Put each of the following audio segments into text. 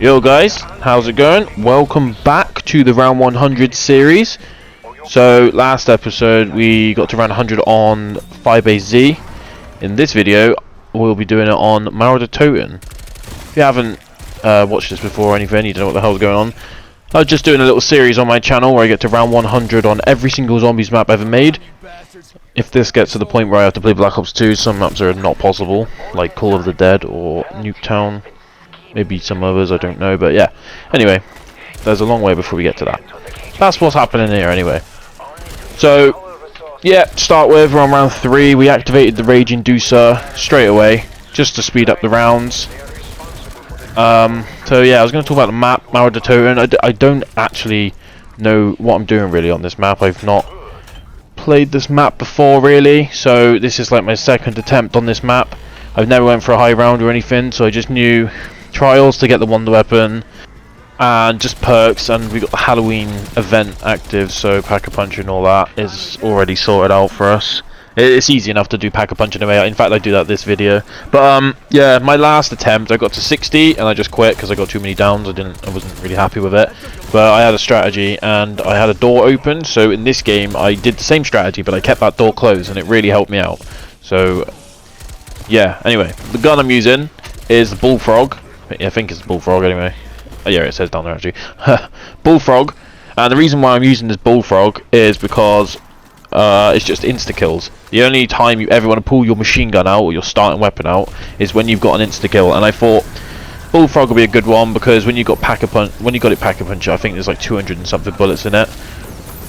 Yo guys, how's it going? Welcome back to the round 100 series. So last episode we got to round 100 on 5AZ. In this video we'll be doing it on Toten. If you haven't watched this before or anything, you don't know what the hell's going on. I was just doing a little series on my channel where I get to round 100 on every single zombies map ever made. If this gets to the point where I have to play Black Ops 2, some maps are not possible, like Call of the Dead or Nuketown. Maybe some others, I don't know, but yeah. Anyway, there's a long way before we get to that. That's what's happening here anyway. So, yeah, to start with, we're on round 3. We activated the Rage Inducer straight away, just to speed up the rounds. So yeah, I was going to talk about the map, Toten. I don't actually know what I'm doing really on this map. I've not played this map before really, so this is like my second attempt on this map. I've never went for a high round or anything, so I just knew trials to get the wonder weapon and just perks, and we got the Halloween event active, so Pack-a-Punch and all that is already sorted out for us. It's easy enough to do Pack-a-Punch anyway. In fact, I do that this video. But yeah, my last attempt I got to 60 and I just quit because I got too many downs. I wasn't really happy with it. But I had a strategy and I had a door open, so in this game I did the same strategy, but I kept that door closed and it really helped me out. So yeah, anyway, the gun I'm using is the Bullfrog. I think it's the Bullfrog anyway. Oh yeah, it says down there actually. Bullfrog. And the reason why I'm using this Bullfrog is because it's just insta-kills. The only time you ever want to pull your machine gun out or your starting weapon out is when you've got an insta-kill. And I thought Bullfrog would be a good one because when you got it Pack-a-Punch, I think there's like 200 and something bullets in it.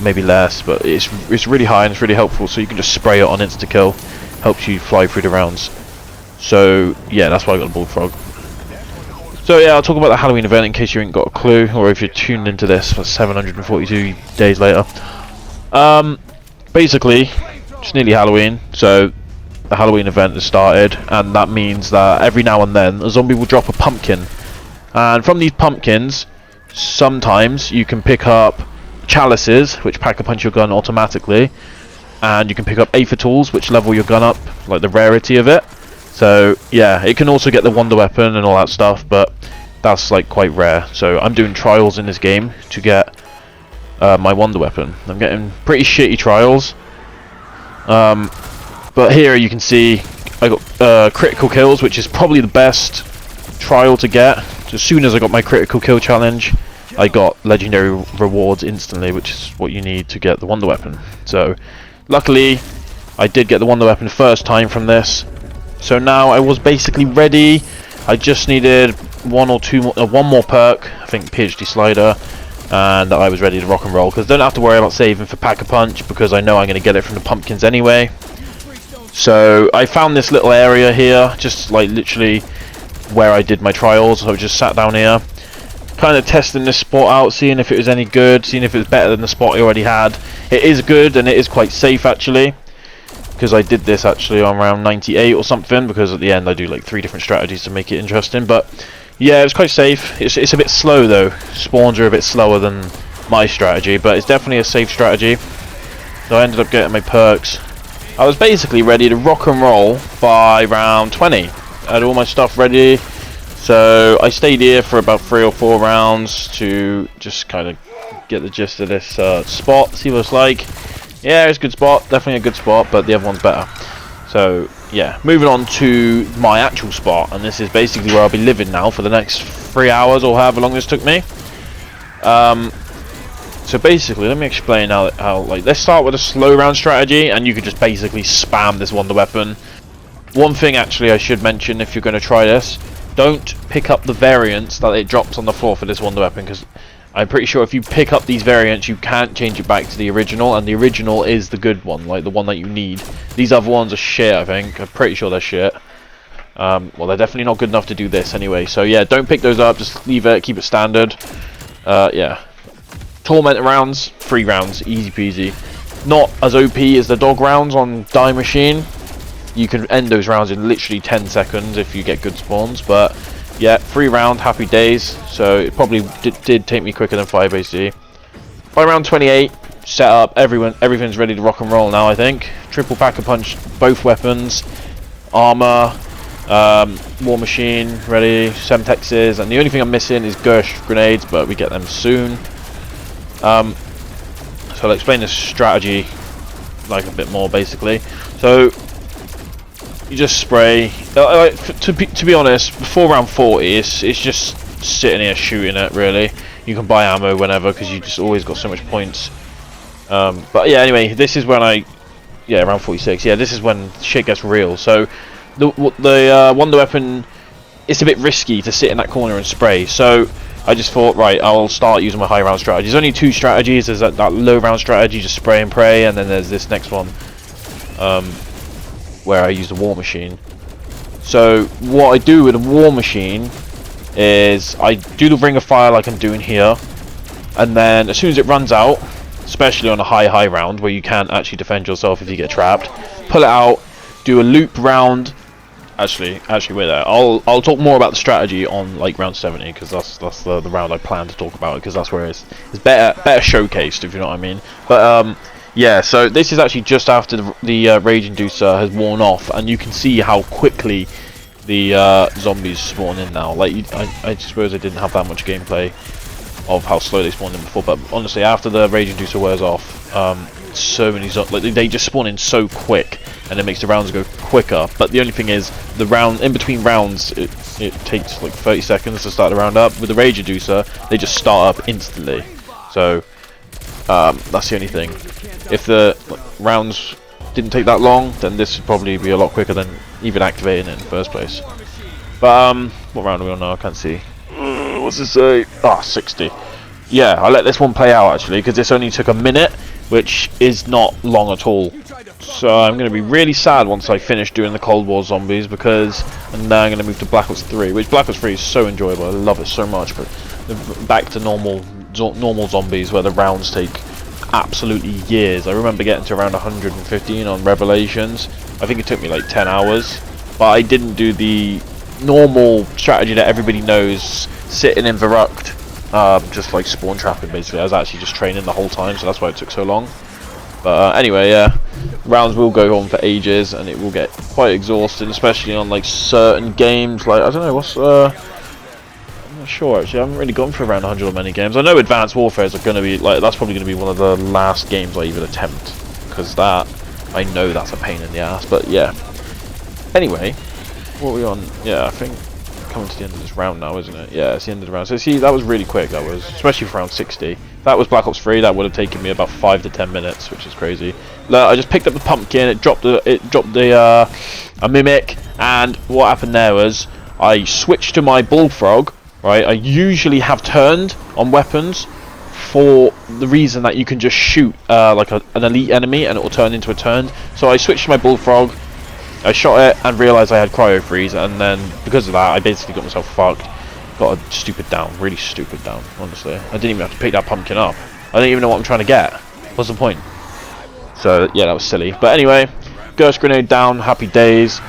Maybe less, but it's really high and it's really helpful, so you can just spray it on insta-kill. Helps you fly through the rounds. So yeah, that's why I got the Bullfrog. So yeah, I'll talk about the Halloween event in case you ain't got a clue, or if you're tuned into this for 742 days later. Basically, it's nearly Halloween, so the Halloween event has started, and that means that every now and then a zombie will drop a pumpkin. And from these pumpkins, sometimes you can pick up chalices, which Pack-a-Punch your gun automatically, and you can pick up Aether tools, which level your gun up, like the rarity of it. So yeah, it can also get the wonder weapon and all that stuff, but that's like quite rare. So I'm doing trials in this game to get my wonder weapon. I'm getting pretty shitty trials, but here you can see I got critical kills, which is probably the best trial to get. So as soon as I got my critical kill challenge, I got legendary rewards instantly, which is what you need to get the wonder weapon. So luckily I did get the wonder weapon first time from this. So now I was basically ready. I just needed one more perk, I think PhD slider, and I was ready to rock and roll, because I don't have to worry about saving for Pack-a-Punch because I know I'm going to get it from the pumpkins anyway. So I found this little area here, just like literally where I did my trials. So I just sat down here, kind of testing this spot out, seeing if it was any good, seeing if it was better than the spot I already had. It is good and it is quite safe actually, because I did this actually on round 98 or something, because at the end I do like 3 different strategies to make it interesting. But yeah, it was quite safe. It's a bit slow though. Spawns are a bit slower than my strategy, but it's definitely a safe strategy. So I ended up getting my perks. I was basically ready to rock and roll by round 20. I had all my stuff ready, so I stayed here for about 3 or 4 rounds to just kind of get the gist of this spot, see what it's like. Yeah, it's a good spot, definitely a good spot, but the other one's better. So yeah, moving on to my actual spot, and this is basically where I'll be living now for the next 3 hours or however long this took me. So basically, let me explain how like, let's start with a slow round strategy, and you can just basically spam this wonder weapon. One thing actually I should mention, if you're going to try this, don't pick up the variants that it drops on the floor for this wonder weapon, because I'm pretty sure if you pick up these variants you can't change it back to the original, and the original is the good one, like the one that you need. These other ones are shit, I think. I'm pretty sure they're shit. Well, they're definitely not good enough to do this anyway, so yeah, don't pick those up, just leave it, keep it standard. Yeah. Torment rounds, 3 rounds, easy peasy. Not as OP as the dog rounds on Die Machine. You can end those rounds in literally 10 seconds if you get good spawns, but yeah, 3 round, happy days. So it probably did take me quicker than 5AZ. By round 28, set up, everything's ready to rock and roll now, I think. Triple Pack-a-Punch, both weapons, armor, War Machine ready, Semtexes, and the only thing I'm missing is Gersh grenades, but we get them soon. So I'll explain the strategy like a bit more basically. So you just spray. To be honest, before round 40, it's just sitting here shooting it. Really, you can buy ammo whenever because you just always got so much points. But yeah, anyway, this is when around 46. Yeah, this is when shit gets real. So the wonder weapon, it's a bit risky to sit in that corner and spray. So I just thought, right, I'll start using my high round strategy. There's only two strategies. There's that low round strategy, just spray and pray, and then there's this next one, where I use the War Machine. So what I do with the War Machine is I do the Ring of Fire like I'm doing here, and then as soon as it runs out, especially on a high round where you can't actually defend yourself if you get trapped, pull it out, do a loop round. Actually wait there. I'll talk more about the strategy on like round 70 because that's the round I plan to talk about, because that's where it's better showcased, if you know what I mean. But yeah, so this is actually just after the Rage Inducer has worn off, and you can see how quickly the zombies spawn in now. Like I suppose I didn't have that much gameplay of how slow they spawned in before, but honestly, after the Rage Inducer wears off, so many like they just spawn in so quick, and it makes the rounds go quicker. But the only thing is, the round in between rounds, it takes like 30 seconds to start the round up. With the Rage Inducer, they just start up instantly. So that's the only thing. If the rounds didn't take that long, then this would probably be a lot quicker than even activating it in the first place. But what round are we on now? I can't see. What's this say? Ah, 60. Yeah, I'll let this one play out actually, because this only took a minute, which is not long at all. So I'm going to be really sad once I finish doing the Cold War zombies, because and now I'm going to move to Black Ops 3, which Black Ops 3 is so enjoyable. I love it so much. But back to normal zombies where the rounds take absolutely years. I remember getting to around 115 on Revelations. I think it took me like 10 hours, but I didn't do the normal strategy that everybody knows, sitting in Verruct, just like spawn trapping basically. I was actually just training the whole time, so that's why it took so long. But anyway, yeah, rounds will go on for ages, and it will get quite exhausting, especially on like certain games. Like I don't know what's I'm not sure actually. I haven't really gone for around 100 on many games. I know Advanced Warfare is going to be like, that's probably going to be one of the last games I even attempt, because that I know that's a pain in the ass. But yeah. Anyway, what are we on? Yeah, I think coming to the end of this round now, isn't it? Yeah, it's the end of the round. So see, that was really quick. That was, especially for round 60. If that was Black Ops 3, that would have taken me about 5 to 10 minutes, which is crazy. Look, I just picked up the pumpkin. It dropped a mimic, and what happened there was I switched to my bullfrog. Right, I usually have turned on weapons for the reason that you can just shoot like an elite enemy and it will turn into a turn. So I switched to my bullfrog, I shot it and realised I had cryo freeze, and then because of that I basically got myself fucked. Got a stupid down, really stupid down, honestly. I didn't even have to pick that pumpkin up. I didn't even know what I'm trying to get. What's the point? So yeah, that was silly. But anyway, Ghost Grenade down, happy days.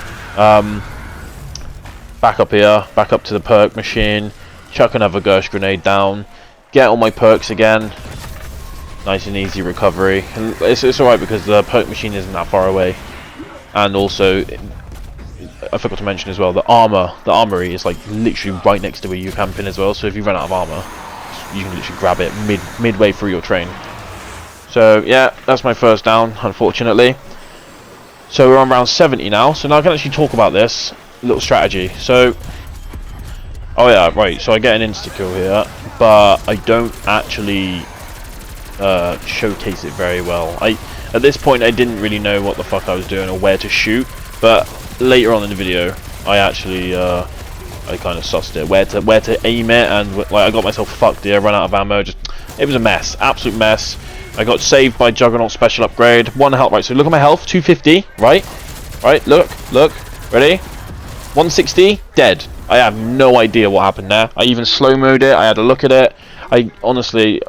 Back up here, back up to the perk machine, chuck another Ghost Grenade down, get all my perks again. Nice and easy recovery. It's alright because the perk machine isn't that far away. And also, I forgot to mention as well, the armory is like literally right next to where you're camping as well. So if you run out of armor, you can literally grab it midway through your train. So yeah, that's my first down, unfortunately. So we're on round 70 now. So now I can actually talk about this little strategy. So, oh yeah, right. So I get an insta kill here, but I don't actually showcase it very well. At this point I didn't really know what the fuck I was doing or where to shoot, but later on in the video I actually I kind of sussed it where to aim it, and like I got myself fucked here, run out of ammo. It was a mess, absolute mess. I got saved by Juggernaut special upgrade. 1 health, right? So look at my health, 250, right? Look, ready? 160, dead. I have no idea what happened there. I even slow-moed it. I had a look at it. I honestly,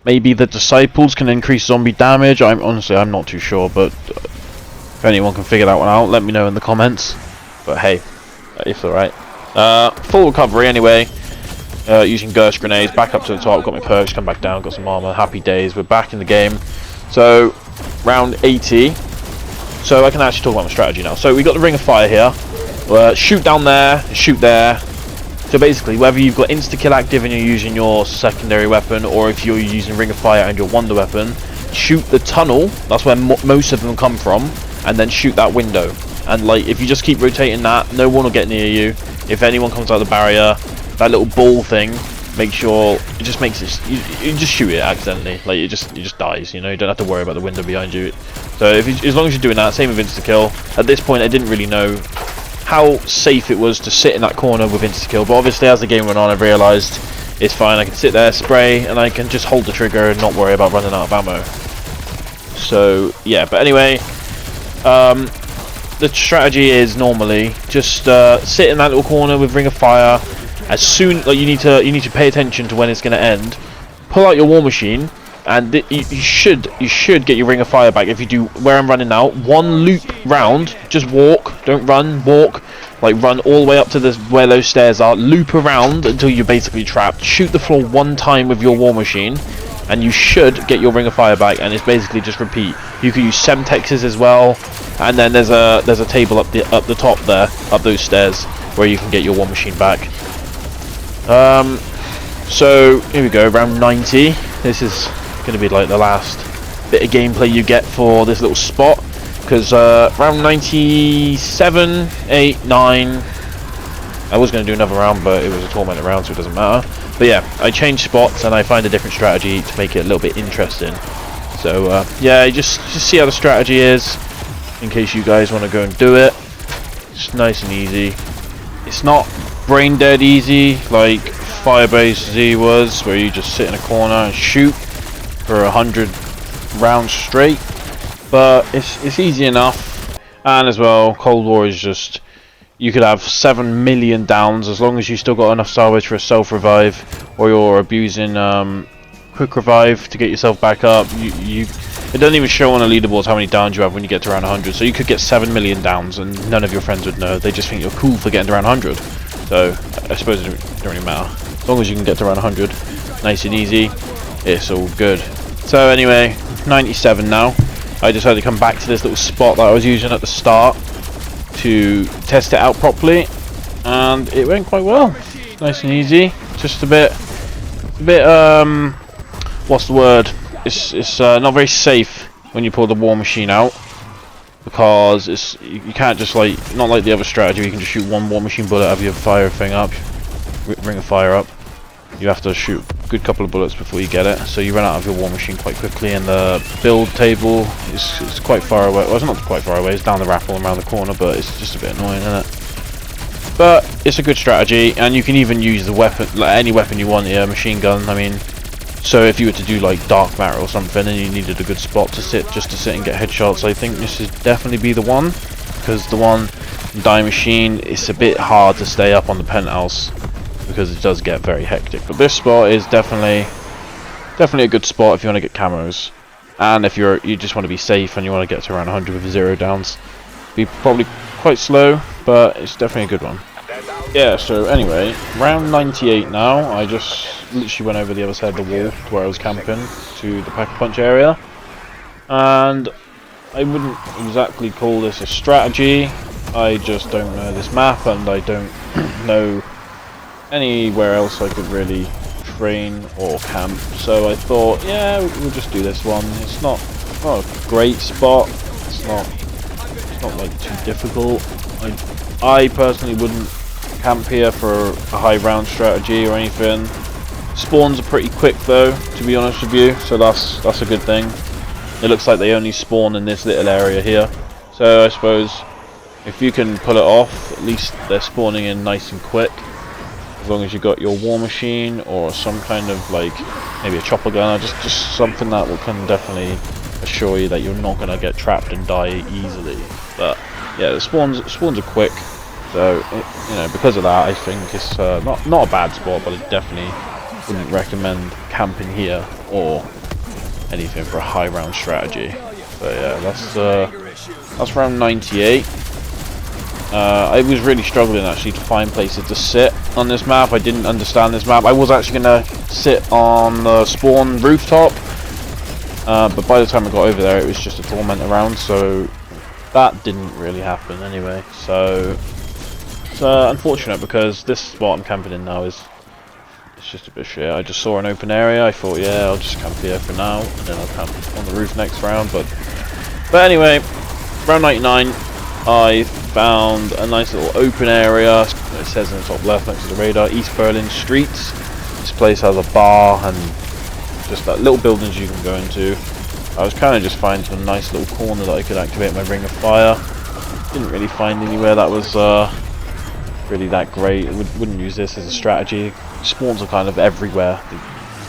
maybe the disciples can increase zombie damage. I'm not too sure, but if anyone can figure that one out, let me know in the comments. But hey, it's alright. Full recovery anyway. Using Ghost Grenades, back up to the top, got my perks, come back down, got some armor, happy days, we're back in the game. So, round 80. So I can actually talk about my strategy now. So we got the Ring of Fire here. shoot down there, shoot there. So basically, whether you've got insta-kill active and you're using your secondary weapon, or if you're using Ring of Fire and your wonder weapon, shoot the tunnel, that's where most of them come from, and then shoot that window. And like, if you just keep rotating that, no one will get near you. If anyone comes out of the barrier, that little ball thing, make sure it just makes it, you just shoot it accidentally, like it just dies, you know. You don't have to worry about the window behind you. So as long as you're doing that, same with insta-kill. At this point I didn't really know how safe it was to sit in that corner with insta-kill, but obviously as the game went on I realised it's fine. I can sit there, spray, and I can just hold the trigger and not worry about running out of ammo. So yeah, but anyway, the strategy is normally just sit in that little corner with Ring of Fire. As soon, like, you need to pay attention to when it's going to end. Pull out your war machine, and you should get your Ring of Fire back if you do. Where I'm running now, one loop round, just walk, don't run, walk, like run all the way up to where those stairs are, loop around until you're basically trapped, shoot the floor one time with your war machine, and you should get your Ring of Fire back. And it's basically just repeat. You can use Semtexes as well, and then there's a table up the top there, up those stairs, where you can get your war machine back. So here we go, round 90. This is going to be like the last bit of gameplay you get for this little spot, because round 97, 8, 9, I was going to do another round, but it was a tormented round, so it doesn't matter. But yeah, I changed spots and I find a different strategy to make it a little bit interesting. So yeah, just see how the strategy is, in case you guys want to go and do it. It's nice and easy. It's not brain dead easy like Firebase Z was, where you just sit in a corner and shoot for 100 rounds straight, but it's easy enough. And as well, Cold War is just, you could have 7 million downs as long as you still got enough salvage for a self revive, or you're abusing quick revive to get yourself back up. It doesn't even show on the leaderboards how many downs you have when you get to around 100, so you could get 7 million downs and none of your friends would know. They just think you're cool for getting to around 100. So I suppose it don't really matter. As long as you can get to around 100, nice and easy, it's all good. So anyway, 97 now. I decided to come back to this little spot that I was using at the start to test it out properly, and it went quite well. Nice and easy. Just a bit what's the word? It's not very safe when you pull the war machine out, because you can't just, like, not like the other strategy, you can just shoot one war machine bullet out of your fire thing up, Ring of Fire up. You have to shoot a good couple of bullets before you get it, so you run out of your war machine quite quickly, and the build table is quite far away. Well, it's not quite far away, it's down the raffle around the corner, but it's just a bit annoying, isn't it? But it's a good strategy, and you can even use the weapon, like any weapon you want, yeah, machine gun, I mean. So if you were to do like dark matter or something and you needed a good spot to sit, just to sit and get headshots, I think this would definitely be the one, because the one Die Machine, it's a bit hard to stay up on the penthouse because it does get very hectic. But this spot is definitely a good spot if you want to get camos, and if you just want to be safe and you want to get to around 100 with 0 downs. Be probably quite slow, but it's definitely a good one. Yeah, so anyway, round 98 now. I just literally went over the other side of the wall to where I was camping, to the Pack-a-Punch area, and I wouldn't exactly call this a strategy. I just don't know this map, and I don't know anywhere else I could really train or camp, so I thought, yeah, we'll just do this one. It's not a great spot, it's not like too difficult. I personally wouldn't camp here for a high round strategy or anything. Spawns are pretty quick though, to be honest with you, so that's a good thing. It looks like they only spawn in this little area here, so I suppose if you can pull it off, at least they're spawning in nice and quick, as long as you got your war machine or some kind of, like, maybe a chopper gun, or just something that can definitely assure you that you're not going to get trapped and die easily. But yeah, the spawns are quick. So, you know, because of that, I think it's not a bad spot, but I definitely wouldn't recommend camping here or anything for a high round strategy. But yeah, that's round 98. I was really struggling actually to find places to sit on this map. I didn't understand this map. I was actually gonna sit on the spawn rooftop, but by the time I got over there, it was just a torment around, so that didn't really happen anyway. So It's unfortunate because this spot I'm camping in now is it's just a bit shit. I just saw an open area. I thought, yeah, I'll just camp here for now, and then I'll camp on the roof next round. But anyway, round 99, I found a nice little open area. It says in the top left next to the radar, East Berlin Streets. This place has a bar and just like little buildings you can go into. I was kind of just finding a nice little corner that I could activate my ring of fire. Didn't really find anywhere that was really that great. I wouldn't use this as a strategy. Spawns are kind of everywhere.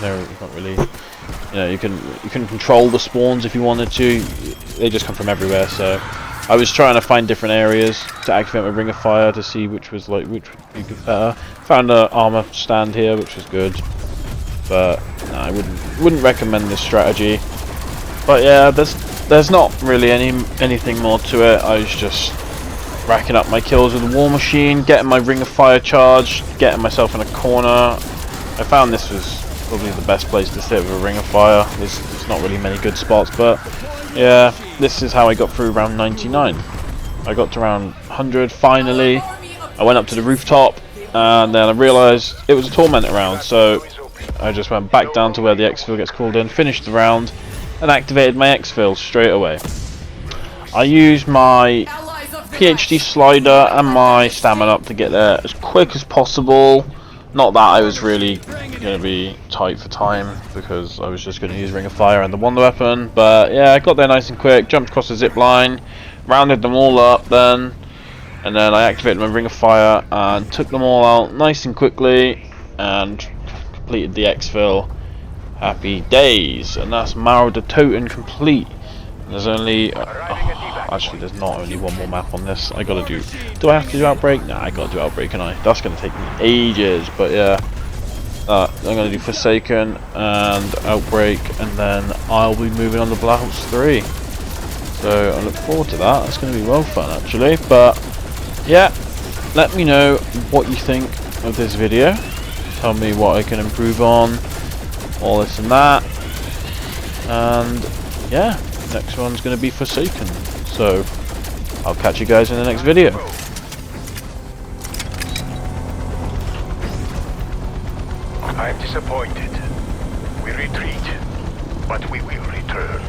They're not really, you know, you can control the spawns if you wanted to. They just come from everywhere. So I was trying to find different areas to activate my ring of fire to see which would be good better. Found an armor stand here, which was good, but no, I wouldn't recommend this strategy. But yeah, there's not really anything more to it. I was just racking up my kills with the war machine, getting my ring of fire charged, getting myself in a corner. I found this was probably the best place to sit with a ring of fire. There's not really many good spots, but yeah, this is how I got through round 99. I got to round 100 finally. I went up to the rooftop and then I realised it was a tormented round, so I just went back down to where the exfil gets called in, finished the round and activated my exfil straight away. I used my PhD slider and my stamina up to get there as quick as possible. Not that I was really going to be tight for time because I was just going to use Ring of Fire and the Wonder Weapon, but yeah, I got there nice and quick, jumped across the zip line, rounded them all up then, and then I activated my Ring of Fire and took them all out nice and quickly and completed the exfil. Happy days, and that's Marauder Toten complete. There's only actually there's not only one more map on this. I gotta do I have to do Outbreak? Nah, I gotta do Outbreak, and that's gonna take me ages, but yeah, I'm gonna do Forsaken and Outbreak, and then I'll be moving on to Black Ops 3, so I look forward to that. That's gonna be well fun actually. But yeah, let me know what you think of this video, tell me what I can improve on, all this and that, and yeah, next one's going to be Forsaken, so I'll catch you guys in the next video. I'm disappointed. We retreat, but we will return.